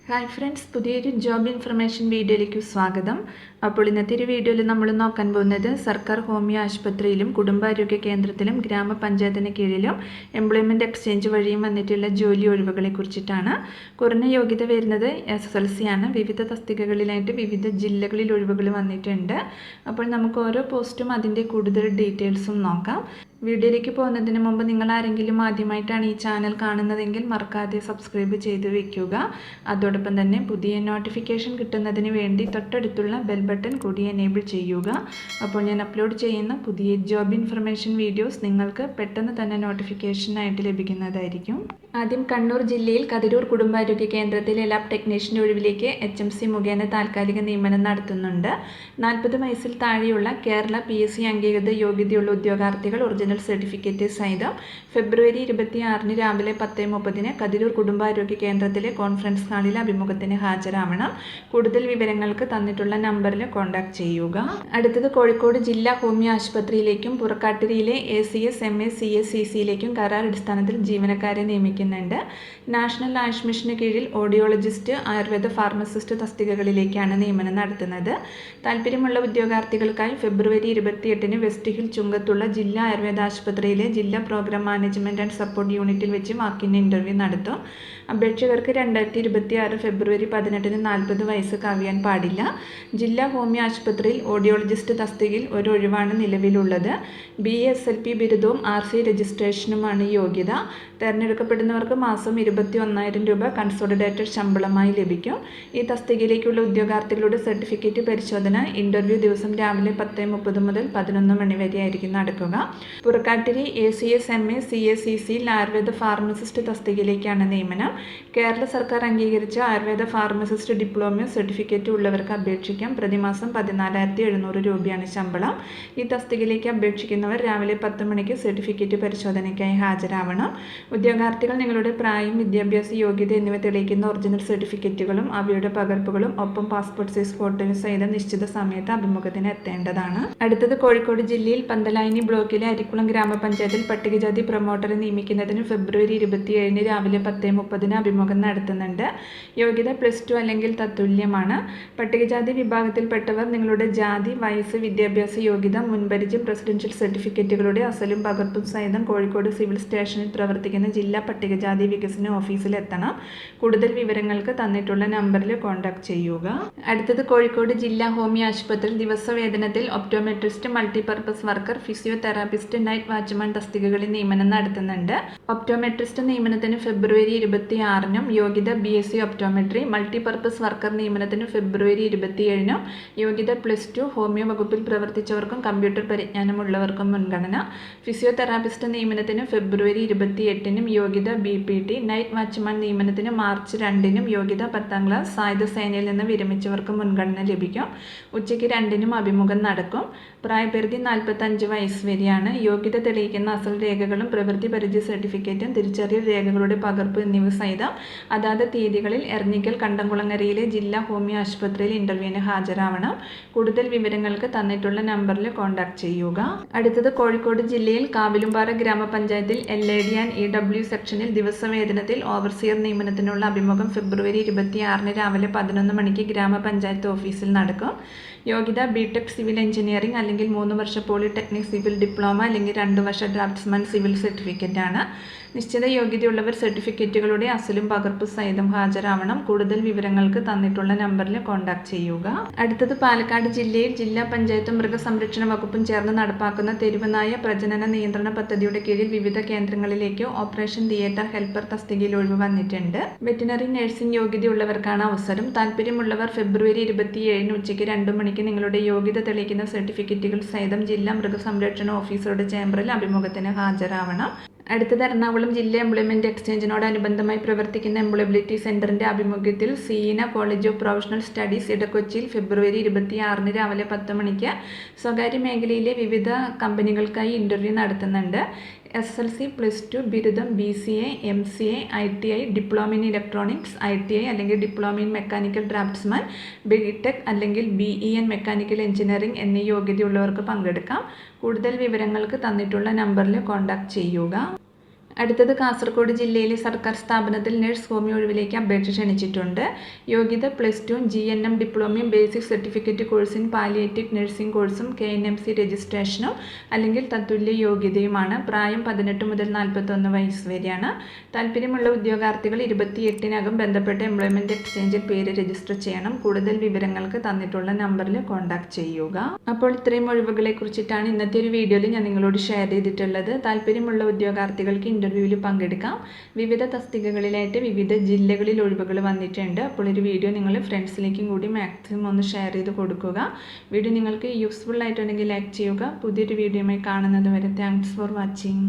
Hi friends, പുതിയൊരു job information വീഡിയോയിലേക്ക് സ്വാഗതം. അപ്പോൾ ഇന്നത്തെ ഒരു വീഡിയോയിൽ നമ്മൾ നോക്കാൻ പോകുന്നത് സർക്കാർ ഹോമിയോ ആശുപത്രിയിലും കുടുംബാരോഗ്യ കേന്ദ്രത്തിലും ഗ്രാമപഞ്ചായത്തിന് കീഴിലും എംപ്ലോയ്മെൻറ്റ് എക്സ്ചേഞ്ച് വഴിയും വന്നിട്ടുള്ള ജോലി ഒഴിവുകളെ കുറിച്ചിട്ടാണ്. കുറഞ്ഞ യോഗ്യത വരുന്നത് SSLC ആണ്. വിവിധ തസ്തികകളിലായിട്ട് വിവിധ ജില്ലകളിൽ ഒഴിവുകൾ വന്നിട്ടുണ്ട്. അപ്പോൾ നമുക്ക് ഓരോ പോസ്റ്റും അതിൻ്റെ കൂടുതൽ ഡീറ്റെയിൽസും നോക്കാം. വീഡിയോയിലേക്ക് പോകുന്നതിന് മുമ്പ് നിങ്ങൾ ആരെങ്കിലും ആദ്യമായിട്ടാണ് ഈ ചാനൽ കാണുന്നതെങ്കിൽ മറക്കാതെ സബ്സ്ക്രൈബ് ചെയ്ത് വയ്ക്കുക. അതോടൊപ്പം തന്നെ പുതിയ നോട്ടിഫിക്കേഷൻ കിട്ടുന്നതിന് വേണ്ടി തൊട്ടടുത്തുള്ള ബെൽ ബട്ടൺ കൂടി എനേബിൾ ചെയ്യുക. അപ്പോൾ ഞാൻ അപ്ലോഡ് ചെയ്യുന്ന പുതിയ ജോബ് ഇൻഫർമേഷൻ വീഡിയോസ് നിങ്ങൾക്ക് പെട്ടെന്ന് തന്നെ നോട്ടിഫിക്കേഷനായിട്ട് ലഭിക്കുന്നതായിരിക്കും. ആദ്യം കണ്ണൂർ ജില്ലയിൽ കതിരൂർ കുടുംബാരോഗ്യ കേന്ദ്രത്തിലെ ലാബ് ടെക്നീഷ്യൻ ഒഴിവിലേക്ക് HMC മുഖേന താൽക്കാലിക നിയമനം നടത്തുന്നുണ്ട്. 40 വയസ്സിൽ താഴെയുള്ള കേരള PSC അംഗീകൃത യോഗ്യതയുള്ള ഉദ്യോഗാർത്ഥികൾ ഒറിജിനൽ സർട്ടിഫിക്കറ്റ് സഹിതം ഫെബ്രുവരി 26 രാവിലെ 10:30 കതിരൂർ കുടുംബാരോഗ്യ കേന്ദ്രത്തിലെ കോൺഫറൻസ് ഹാളിൽ അഭിമുഖത്തിന് ഹാജരാവണം. കൂടുതൽ വിവരങ്ങൾക്ക് തന്നിട്ടുള്ള നമ്പറിൽ കോൺടാക്ട് ചെയ്യുക. അടുത്തത് കോഴിക്കോട് ജില്ലാ ഹോമിയോ ആശുപത്രിയിലേക്കും പുറക്കാട്ടിരിയിലെ ACS MA CSCCയിലേക്കും കരാർ അടിസ്ഥാനത്തിൽ ജീവനക്കാരെ നിയമിക്കുന്നുണ്ട്. നാഷണൽ ആയുഷ് മിഷന് കീഴിൽ ഓഡിയോളജിസ്റ്റ്, ആയുർവേദ ഫാർമസിസ്റ്റ് തസ്തികകളിലേക്കാണ് നിയമനം നടത്തുന്നത്. താല്പര്യമുള്ള ഉദ്യോഗാർത്ഥികൾക്കായി ഫെബ്രുവരി 28 വെസ്റ്റ് ഹിൽ ചുങ്കത്തുള്ള ജില്ലാ ആയുർവേദ ആശുപത്രിയിലെ ജില്ലാ പ്രോഗ്രാം മാനേജ്മെൻറ്റ് ആൻഡ് സപ്പോർട്ട് യൂണിറ്റിൽ വെച്ച് വാക്കിന് ഇൻ്റർവ്യൂ നടത്തും. അപേക്ഷകർക്ക് 2026 ഫെബ്രുവരി 18 40 വയസ്സ് കവിയാൻ പാടില്ല. ജില്ലാ ഹോമിയോ ആശുപത്രിയിൽ ഓഡിയോളജിസ്റ്റ് തസ്തികയിൽ ഒരു ഒഴിവാണ് നിലവിലുള്ളത്. BSLP ബിരുദവും RC രജിസ്ട്രേഷനുമാണ് യോഗ്യത. തിരഞ്ഞെടുക്കപ്പെടുന്നവർക്ക് മാസം 21,000 രൂപ കൺസോളിഡേറ്റഡ് ശമ്പളമായി ലഭിക്കും. ഈ തസ്തികയിലേക്കുള്ള ഉദ്യോഗാർത്ഥികളുടെ സർട്ടിഫിക്കറ്റ് പരിശോധന ഇൻ്റർവ്യൂ ദിവസം രാവിലെ 10:30 മുതൽ 11 മണി വരെ ആയിരിക്കും നടക്കുക. പുറക്കാട്ടിരി ACS MA CSCCയിൽ ആയുർവേദ ഫാർമസിസ്റ്റ് തസ്തികയിലേക്കാണ് നിയമനം. കേരള സർക്കാർ അംഗീകരിച്ച ആയുർവേദ ഫാർമസിസ്റ്റ് ഡിപ്ലോമയോ സർട്ടിഫിക്കറ്റ് ഉള്ളവർക്ക് അപേക്ഷിക്കാം. പ്രതിമാസം 14,700 രൂപയാണ് ശമ്പളം. ഈ തസ്തികയിലേക്ക് അപേക്ഷിക്കുന്നവർ രാവിലെ 10 മണിക്ക് സർട്ടിഫിക്കറ്റ് പരിശോധനയ്ക്കായി ഹാജരാവണം. ഉദ്യോഗാർത്ഥികൾ നിങ്ങളുടെ പ്രായം, വിദ്യാഭ്യാസ യോഗ്യത എന്നിവ തെളിയിക്കുന്ന ഒറിജിനൽ സർട്ടിഫിക്കറ്റുകളും അവയുടെ പകർപ്പുകളും ഒപ്പം പാസ്പോർട്ട് സൈസ് ഫോട്ടോയും സഹിതം നിശ്ചിത സമയത്ത് അഭിമുഖത്തിന് എത്തേണ്ടതാണ്. അടുത്തത് കോഴിക്കോട് ജില്ലയിൽ പന്തലായനി ബ്ലോക്കിലെ അരിക്കുളം ഗ്രാമപഞ്ചായത്തിൽ പട്ടികജാതി പ്രൊമോട്ടറെ നിയമിക്കുന്നതിന് ഫെബ്രുവരി 27 രാവിലെ 10:30 അഭിമുഖം നടത്തുന്നുണ്ട്. യോഗ്യത +2 അല്ലെങ്കിൽ തത്തുല്യമാണ്. പട്ടികജാതി വിഭാഗത്തിൽപ്പെട്ടവർ നിങ്ങളുടെ ജാതി, വയസ്സ്, വിദ്യാഭ്യാസ യോഗ്യത, മുൻപരിചയം, റെസിഡൻഷ്യൽ സർട്ടിഫിക്കറ്റുകളുടെ അസലും പകർപ്പും സഹിതം കോഴിക്കോട് സിവിൽ സ്റ്റേഷനിൽ പ്രവർത്തിക്കുന്ന ജില്ലാ പട്ടികജാതി വികസന ഓഫീസിൽ എത്തണം. കൂടുതൽ വിവരങ്ങൾക്ക് തന്നിട്ടുള്ള നമ്പറിൽ കോൺടാക്ട് ചെയ്യുക. അടുത്തത് കോഴിക്കോട് ജില്ലാ ഹോമിയോ ആശുപത്രിയിൽ ദിവസവേതനത്തിൽ optometrist, multipurpose worker, physiotherapist, night watchman തസ്തികകളിൽ നിയമനം നടത്തുന്നുണ്ട്. ഒപ്റ്റോമെട്രിസ്റ്റ് നിയമനത്തിന് ഫെബ്രുവരി 26 യോഗ്യത BSc ഒപ്റ്റോമെട്രി. മൾട്ടിപർപ്പസ് വർക്കർ നിയമനത്തിന് ഫെബ്രുവരി 27 യോഗ്യത +2. ഹോമിയോ വകുപ്പിൽ പ്രവർത്തിച്ചവർക്കും കമ്പ്യൂട്ടർ പരിജ്ഞാനമുള്ളവർക്കും മുൻഗണന. ഫിസിയോതെറാപ്പിസ്റ്റ് നിയമനത്തിന് ഫെബ്രുവരി 28 യോഗ്യത BPT. നൈറ്റ് വാച്ച്മാൻ നിയമനത്തിന് മാർച്ച് 2 യോഗ്യത 10ാം ക്ലാസ്. സായുധ സേനയിൽ നിന്ന് വിരമിച്ചവർക്ക് മുൻഗണന ലഭിക്കും. ഉച്ചയ്ക്ക് 2 അഭിമുഖം നടക്കും. പ്രായപരിധി 45 വയസ്സ് വരെയാണ്. യോഗ്യത തെളിയിക്കുന്ന അസൽ രേഖകളും പ്രവൃത്തി പരിചയ സർട്ടിഫിക്കറ്റും തിരിച്ചറിയൽ രേഖകളുടെ പകർപ്പ് എന്നിവ സഹിതം അതാത് തീയതികളിൽ എറഞ്ഞിക്കൽ കണ്ടംകുളങ്ങരയിലെ ജില്ലാ ഹോമിയോ ആശുപത്രിയിൽ ഇൻ്റർവ്യൂവിന് ഹാജരാവണം. കൂടുതൽ വിവരങ്ങൾക്ക് തന്നിട്ടുള്ള നമ്പറിൽ കോൺടാക്ട് ചെയ്യുക. അടുത്തത് കോഴിക്കോട് ജില്ലയിൽ കാവിലുംപാറ ഗ്രാമപഞ്ചായത്തിൽ LAD ആൻഡ് EW സെക്ഷനിൽ ദിവസവേതനത്തിൽ ഓവർസിയർ നിയമനത്തിനുള്ള അഭിമുഖം ഫെബ്രുവരി 26 രാവിലെ 11 മണിക്ക് ഗ്രാമപഞ്ചായത്ത് ഓഫീസിൽ നടക്കും. യോഗ്യത BTech സിവിൽ എഞ്ചിനീയറിംഗ് അല്ലെങ്കിൽ 3 വർഷ പോളിടെക്നിക് സിവിൽ ഡിപ്ലോമ അല്ലെങ്കിൽ 2 വർഷ ഡ്രാഫ്റ്റ്സ്മാൻ സിവിൽ സർട്ടിഫിക്കറ്റാണ്. നിശ്ചിത യോഗ്യതയുള്ളവർ സർട്ടിഫിക്കറ്റുകളുടെ അസലും പകർപ്പ് സഹിതം ഹാജരാവണം. കൂടുതൽ വിവരങ്ങൾക്ക് തന്നിട്ടുള്ള നമ്പറിൽ കോൺടാക്ട് ചെയ്യുക. അടുത്തത് പാലക്കാട് ജില്ലയിൽ ജില്ലാ പഞ്ചായത്തും മൃഗസംരക്ഷണ വകുപ്പും ചേർന്ന് നടപ്പാക്കുന്ന തെരുവുനായ പ്രജനന നിയന്ത്രണ പദ്ധതിയുടെ കീഴിൽ വിവിധ കേന്ദ്രങ്ങളിലേക്ക് ഓപ്പറേഷൻ തിയേറ്റർ ഹെൽപ്പർ തസ്തികയിൽ ഒഴിവ് വന്നിട്ടുണ്ട്. വെറ്റിനറി നഴ്സിംഗ് യോഗ്യതയുള്ളവർക്കാണ് അവസരം. താല്പര്യമുള്ളവർ ഫെബ്രുവരി 27 ഉച്ചയ്ക്ക് 2 മണിക്ക് നിങ്ങളുടെ യോഗ്യത തെളിയിക്കുന്ന സർട്ടിഫിക്കറ്റുകൾ സഹിതം ജില്ലാ മൃഗസംരക്ഷണ ഓഫീസറുടെ ചേംബറിൽ അഭിമുഖത്തിന് ഹാജരാവണം. അടുത്തത് എറണാകുളം ജില്ലാ എംപ്ലോയ്മെൻറ്റ് എക്സ്ചേഞ്ചിനോടനുബന്ധമായി പ്രവർത്തിക്കുന്ന എംപ്ലോയബിലിറ്റി സെൻറ്ററിൻ്റെ ആഭിമുഖ്യത്തിൽ Seena college of professional studies ഇടക്കൊച്ചിയിൽ ഫെബ്രുവരി 26 രാവിലെ 10 മണിക്ക് സ്വകാര്യ മേഖലയിലെ വിവിധ കമ്പനികൾക്കായി ഇൻ്റർവ്യൂ നടത്തുന്നുണ്ട്. SSLC +2 ബിരുദം BCA, MCA, ITI, diploma in electronics, ITI അല്ലെങ്കിൽ diploma in mechanical draftsman, BTech അല്ലെങ്കിൽ BEN മെക്കാനിക്കൽ എഞ്ചിനീയറിംഗ് എന്നീ യോഗ്യതയുള്ളവർക്ക് പങ്കെടുക്കാം. കൂടുതൽ വിവരങ്ങൾക്ക് തന്നിട്ടുള്ള നമ്പറിൽ കോൺടാക്ട് ചെയ്യുക. അടുത്തത് കാസർഗോഡ് ജില്ലയിലെ സർക്കാർ സ്ഥാപനത്തിൽ നഴ്സ് ഹോമിയോ ഒഴിവിലേക്ക് അപേക്ഷ ക്ഷണിച്ചിട്ടുണ്ട്. യോഗ്യത +2 GNM ഡിപ്ലോമയും ബേസിക് സർട്ടിഫിക്കറ്റ് കോഴ്സിൻ പാലിയേറ്റീവ് നഴ്സിംഗ് കോഴ്സും KNMC രജിസ്ട്രേഷനും അല്ലെങ്കിൽ തത്തുല്യ യോഗ്യതയുമാണ്. പ്രായം 18 മുതൽ 41 വയസ്സ് വരെയാണ്. താല്പര്യമുള്ള ഉദ്യോഗാർത്ഥികൾ 28-നകം ബന്ധപ്പെട്ട എംപ്ലോയ്മെൻറ്റ് എക്സ്ചേഞ്ചിൽ പേര് രജിസ്റ്റർ ചെയ്യണം. കൂടുതൽ വിവരങ്ങൾക്ക് തന്നിട്ടുള്ള നമ്പറിൽ കോൺടാക്ട് ചെയ്യുക. അപ്പോൾ ഇത്രയും ഒഴിവുകളെ കുറിച്ചിട്ടാണ് ഇന്നത്തെ ഒരു വീഡിയോയിൽ ഞാൻ നിങ്ങളോട് ഷെയർ ചെയ്തിട്ടുള്ളത്. താല്പര്യമുള്ള ഉദ്യോഗാർത്ഥികൾക്ക് ഇൻ്റർവ്യൂവിൽ പങ്കെടുക്കാം. വിവിധ തസ്തികകളിലായിട്ട് വിവിധ ജില്ലകളിൽ ഒഴിവുകൾ വന്നിട്ടുണ്ട്. അപ്പോൾ ഒരു വീഡിയോ നിങ്ങൾ ഫ്രണ്ട്സിലേക്കും കൂടി മാക്സിമം ഒന്ന് ഷെയർ ചെയ്ത് കൊടുക്കുക. വീഡിയോ നിങ്ങൾക്ക് യൂസ്ഫുൾ ആയിട്ടുണ്ടെങ്കിൽ ലൈക്ക് ചെയ്യുക. പുതിയൊരു വീഡിയോയുമായി കാണുന്നത് വരെ താങ്ക്സ് ഫോർ വാച്ചിങ്.